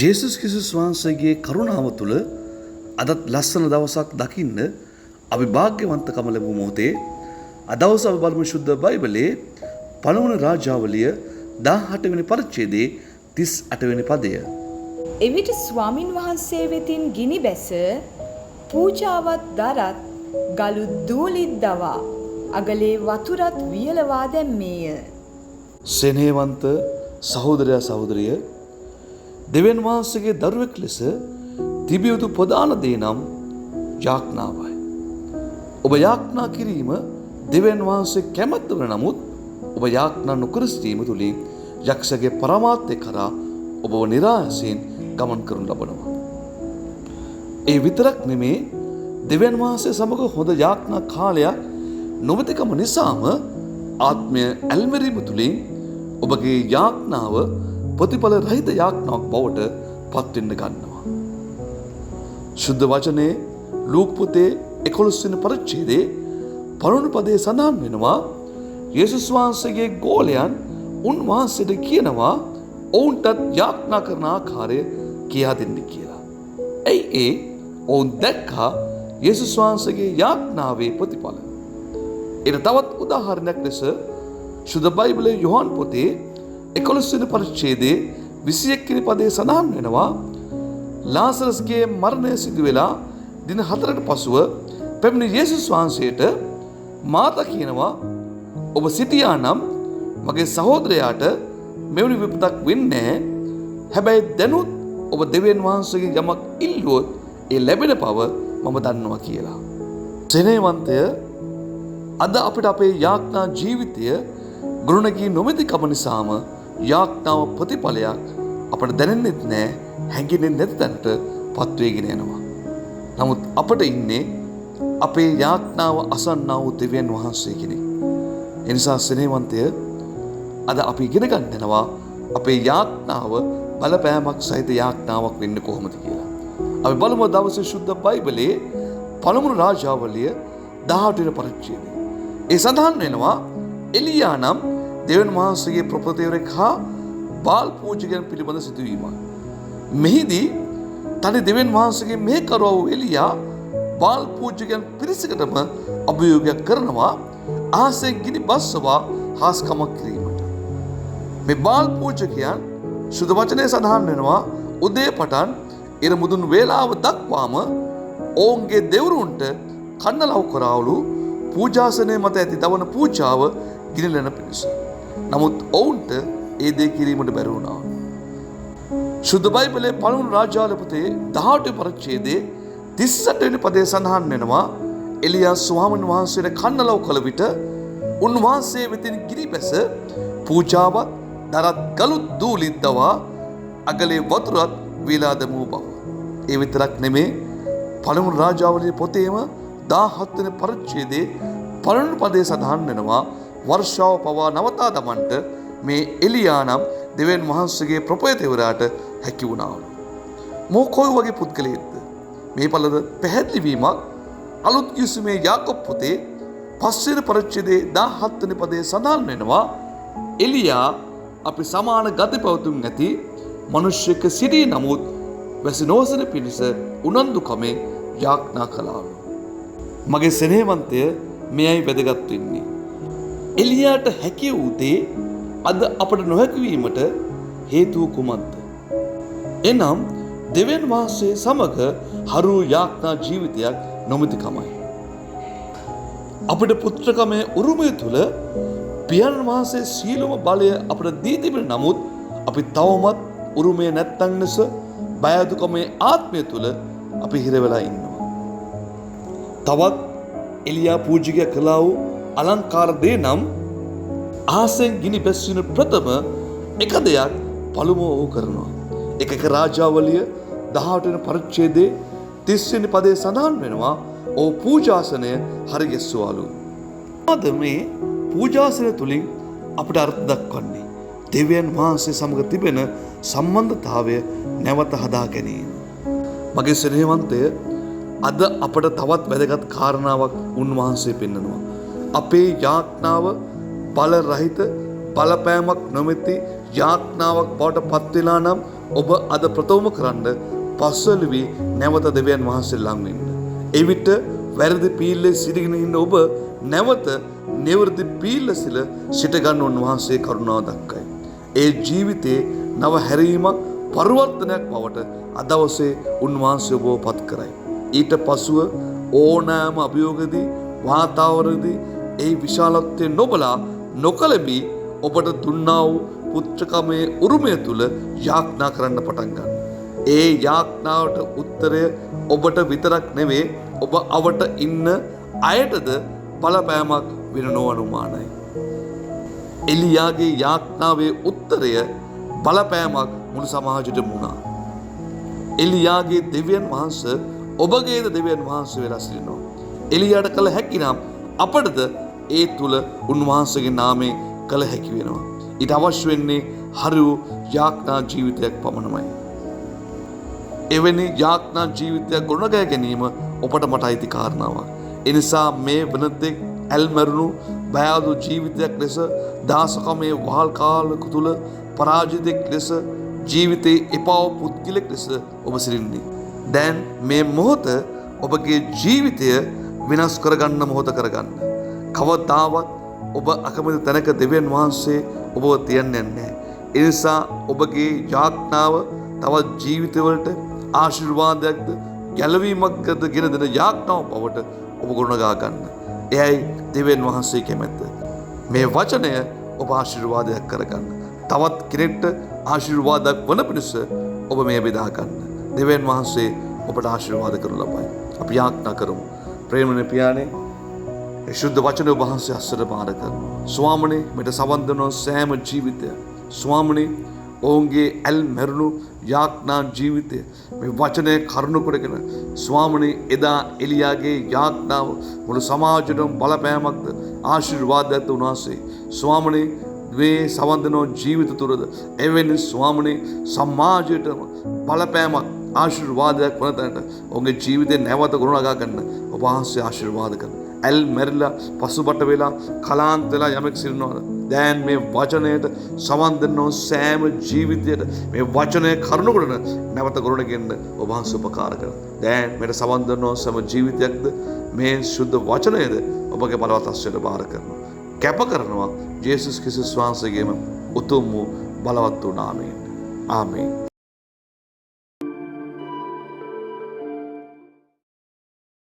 ජේසුස් ක්‍රිස්තුස් වහන්සේගේ කරුණාව තුළ අදත් ලස්සන දවසක් දකින්න අපි වාග්යවන්තකම ලැබු මොහොතේ අදවස අපි බලමු ශුද්ධ බයිබලයේ පළමුවන රාජාවලිය 18 වෙනි පරිච්ඡේදයේ 38 වෙනි පදය. එවිට ස්වාමින් වහන්සේ වෙතින් ගිනි බැස පූජාවත් දරත් ගලු දූලිත් දවා අගලේ වතුරත් වියලවා දැම්මේය. සෙනෙහවන්ත සහෝදරයා සහෝදරිය, දෙවියන් වහන්සේගේ දරුවෙක් ලෙස තිබිය යුතු ප්‍රධාන දේ නම් යාඥාවයි. ඔබ යාඥා කිරීම දෙවියන් වහන්සේ කැමැත්ත වන නමුත් ඔබ යාඥා නොකර සිටීම තුළින් යක්ෂගේ පරමාර්ථය කරා ඔබව නිරාශයෙන් ගමන් කරනු ලබනවා. ඒ විතරක් නෙමේ, දෙවියන් වහන්සේ සමග හොඳ යාඥා කාලයක් නොමැතිකම නිසාම ආත්මය ඇල්මරීම තුළින් ඔබගේ යාඥාව ප්‍රතිඵල රහිත යාඥාවක් බවට පත්වෙන්න ගන්නවා. ශුද්ධ වචනේ ලූක් පොතේ 11 වෙනි පරිච්ඡේදයේ පළවෙනි පදයේ සඳහන් වෙනවා, යේසුස් වහන්සේගේ ගෝලයන් උන්වහන්සේට කියනවා ඔවුන්ටත් යාඥා කරන ආකාරය කියා දෙන්න කියලා. ඒ ඔවුන් දැක්කා යේසුස් වහන්සේගේ යාඥාවේ ප්‍රතිඵල. එන තවත් උදාහරණයක් ලෙස ශුද්ධ බයිබලයේ යොහන් පොතේ 11 වෙනි පරිච්ඡේදයේ 21 වෙනි පදයේ සඳහන් වෙනවා, ලාසරස්ගේ මරණය සිදු වෙලා දින 4කට පසුව පැමිණි යේසුස් වහන්සේට මාතා කියනවා, ඔබ සිටියා නම් මගේ සහෝදරයාට මෙවැනි විපතක් වෙන්නේ නැහැ. හැබැයි දැනුත් ඔබ දෙවියන් වහන්සේගෙන් යමක් ඉල්ලුවොත් ඒ ලැබෙන බව මම දන්නවා කියලා. සෙනෙහවන්තය, අද අපිට අපේ යාඥා ජීවිතය ගුණගී නොමැතිකම නිසාම යාඥාව ප්‍රතිඵලයක් අපට දැනෙන්නෙත් නැහැ, හැඟෙන්නේ නැති තැනට පත්වේගෙන යනවා. නමුත් අපට ඉන්නේ අපේ යාඥාව අසන්නා වූ දෙවියන් වහන්සේ කෙනෙක්. ඒ නිසා සෙනෙහවන්තය, අද අපි ඉගෙන ගන්නවා අපේ යාඥාව බලපෑමක් සහිත යාඥාවක් වෙන්න කොහොමද කියලා. අපි බලමු දවසේ ශුද්ධ බයිබලයේ පළමුවන රාජාවලිය 18 වෙනි පරිච්ඡේදය. ඒ සඳහන් වෙනවා, එලියා නම් දෙවියන් වහන්සේගේ ප්‍රොපතේවරෙක් හා බාල් පූජකයන් පිළිබඳ සිදුවීමක්. මෙහිදී තනි දෙවියන් වහන්සේගේ මෙහෙකරුවා වූ එලියා බාල් පූජකයන් පිරිසකටම අභියෝගයක් කරනවා අහසේ ගිනි බස්සවා හාස්කමක් කිරීමට. මේ බාල් පූජකයන් සුදු වචනේ සඳහන් වෙනවා, උදේ පටන් ඉර මුදුන් වේලාව දක්වාම ඔවුන්ගේ දෙවරුන්ට කන්නලව් කරවලු පූජාසනයේ මත ඇති දවන පූජාව ගිනිලන පිණිස. නමුත් ඔවුන්ට ඒ දේ කිරීමට බැරි වුණා. ශුද්ධ බයිබලයේ පළමුවන රාජාවලිය පොතේ 18 පරිච්ඡේදයේ 38 වෙනි පදයේ සඳහන් වෙනවා, එලියා ස්වාමීන් වහන්සේට කන්නලව් කළ විට උන්වහන්සේ වෙතින් ගිනි බැස පූජාවත් දරත් ගලු දූලිත් දවා අගලේ වතුරත් වියලා දැමූ බව. ඒ විතරක් නෙමේ, පළමුවන රාජාවලිය පොතේම 17 වෙනි පරිච්ඡේදයේ පළවෙනි පදයේ සඳහන් වෙනවා, වර්ෂාව පවා නවතා දමන්නට මේ එලියා නම් දෙවියන් වහන්සේගේ ප්‍රොපතේවරයාට හැකි වුණාලු. මොකෝ වගේ පුද්ගලයෙක්ද? මේ පළද පැහැදිලි වීමක් අලුත් කිසිමේ යාකොබ් පොතේ 5 වෙනි පරිච්ඡේදයේ 17 වෙනි පදයේ සඳහන් වෙනවා, එලියා අපි සමාන ගති පැවතුම් නැති මිනිසෙක් සිටී නමුත් වැසි නොවසන පිණිස උනන්දුකමේ යාඥා කළාලු. මගේ සෙනෙහවන්තය, මෙයයි වැදගත් වෙන්නේ. එලියාට හැකි වූ දේ අද අපට නොහැකි වීමට හේතුව කුමක්ද? එනම් දෙවියන් වහන්සේ සමග හරු යාඥා ජීවිතයක් නොමැතිකමයි. අපට පුත්‍රකමේ උරුමය තුල පියාණන් වහන්සේ සීලම බලය අපට දී තිබෙන නමුත් අපි තවමත් උරුමය නැත්තන් ලෙස බය දුකමේ ආත්මය තුල අපි හිර වෙලා ඉන්නවා. තවත් එලියා පූජකයා කළා වූ අලංකාර දේ නම් ආසෙන් ගිනි බැස්වින ප්‍රථම එක දෙයක් පළමුව ඔහු කරනවා. එක රාජාවලිය 18 වෙනි පරිච්ඡේදයේ 30 වෙනි පදයේ සඳහන් වෙනවා, ඔහු පූජාසනය හරිගැස්සුවාලු. අද මේ පූජාසනය තුලින් අපට අර්ථ දක්වන්නේ දෙවියන් වහන්සේ සමග තිබෙන සම්බන්ධතාවය නැවත හදා ගැනීම. මගේ සෙනෙහවන්තය, අද අපට තවත් වැදගත් කාරණාවක් උන්වහන්සේ පෙන්නනවා. අපේ යාඥාව බල රහිත බලපෑමක් නොමැති යාඥාවක් බවට පත් වෙලා නම් ඔබ අද ප්‍රථම කරන්න පස්වල වී නැවත දෙවියන් වහන්සේ ළඟ ඉන්න. එවිට වැරදි පීල්ලේ සිටගෙන ඉන්න ඔබ නැවත නිවැරදි පීල්ල සිල සිට ගන්න උන්වහන්සේ කරුණාව දක්වයි. ඒ ජීවිතේ නව හැරීමක් පරිවර්තනයක් බවට අද දවසේ උන්වහන්සේ ඔබව පත් කරයි. ඊට පසුව ඕනෑම අභියෝගදී වාතාවරණදී ඒ විශාලත්වය නොබලා නොකලබී ඔබට දුන්නා වූ පුත්‍රකමේ උරුමය තුල යාඥා කරන්න පටන් ගන්න. ඒ යාඥාවට උත්තරය ඔබට විතරක් නෙවෙයි ඔබ අවට ඉන්න අයටද බලපෑමක් වෙන නොඅනුමානයි. එලියාගේ යාඥාවේ උත්තරය බලපෑමක් මුළු සමාජයටම වුණා. එලියාගේ දෙවියන් වහන්සේ ඔබගේද දෙවියන් වහන්සේ වෙලා සිටිනවා. එලියාට කළ හැකි නම් අපටද ඒ තුල උන්වහන්සේගේ නාමයෙන් කළ හැකි වෙනවා. ඊට අවශ්‍ය වෙන්නේ හරි වූ යාඥා ජීවිතයක් පමණයි. එවැනි යාඥා ජීවිතයක් ගොඩනගා ගැනීම ඔබට මට අයිති කාරණාවක්. ඒ නිසා මේ වෙනතෙක් ඇල්මරුණු බයදු ජීවිතයක් ලෙස දාසකමේ වහල් කාලක තුල පරාජිතෙක් ලෙස ජීවිතේ එපාව පුද්ගලෙක් ලෙස ඔබ සිටින්නේ. දැන් මේ මොහොත ඔබගේ ජීවිතය විනාශ කරගන්න මොහොත කරගන්න. කවදාවත් ඔබ අකමැති තැනක දෙවියන් වහන්සේ ඔබව තියන්නේ නැහැ. ඒ නිසා ඔබගේ යාඥාව තවත් ජීවිතවලට ආශිර්වාදයක්ද ගැලවීමක්ද ගෙන දෙන යාඥාව බවට ඔබ ගොඩනගා ගන්න. එයයි දෙවියන් වහන්සේ කැමැත්ත. මේ වචනය ඔබ ආශිර්වාදයක් කරගන්න. තවත් කෙනෙක්ට ආශිර්වාදයක් වන පිණිස ඔබ මේ බෙදා ගන්න. දෙවියන් වහන්සේ ඔබට ආශිර්වාද කරනු ලබයි. අපි යාඥා කරමු. ප්‍රේමනේ පියාණේ, ඒ ශුද්ධ වචන ඔබ වහන්සේ අස්සට බාර කරනවා. ස්වාමනේ, මෙට සවන් දෙන සෑම ජීවිතය ස්වාමනේ ඔවුන්ගේ ඇල් මැරුණු යාඥා ජීවිතය මේ වචනය කරුණු කොටගෙන ස්වාමනේ එදා එලියාගේ යාඥාව මුළු සමාජයටම බලපෑමක්ද ආශිර්වාදයක්ද උනාසේ ස්වාමනේ මේ සවන් දෙන ජීවිත තුරද එවැනි ස්වාමනේ සමාජයටම බලපෑමක් ආශිර්වාදයක් වන තැනට ඔවුන්ගේ ජීවිතේ නැවත ගොඩනගා ගන්න ඔබ වහන්සේ ආශිර්වාද කරන්න. ඇල් මැරිලා පසුබට වෙලා කලාන්ත වෙලා යමෙක් සිටිනවද? දැන් මේ වචනයට සවන් දෙන සෑම ජීවිතයට මේ වචනය කරුණු කරන නැවත ගොඩනගෙන්න ඔබ වහන්සේ උපකාර කරන්න. දැන් මෙට සවන් දෙන සෑම ජීවිතයක්ද මේ සුද්ධ වචනයද ඔබගේ බලවත් හස්තයට බාර කරනවා. කැප කරනවා යේසුස් ක්‍රිස්තුස් වහන්සේගේම උතුම් වූ බලවත් වූ නාමයෙන්. ආමේන්.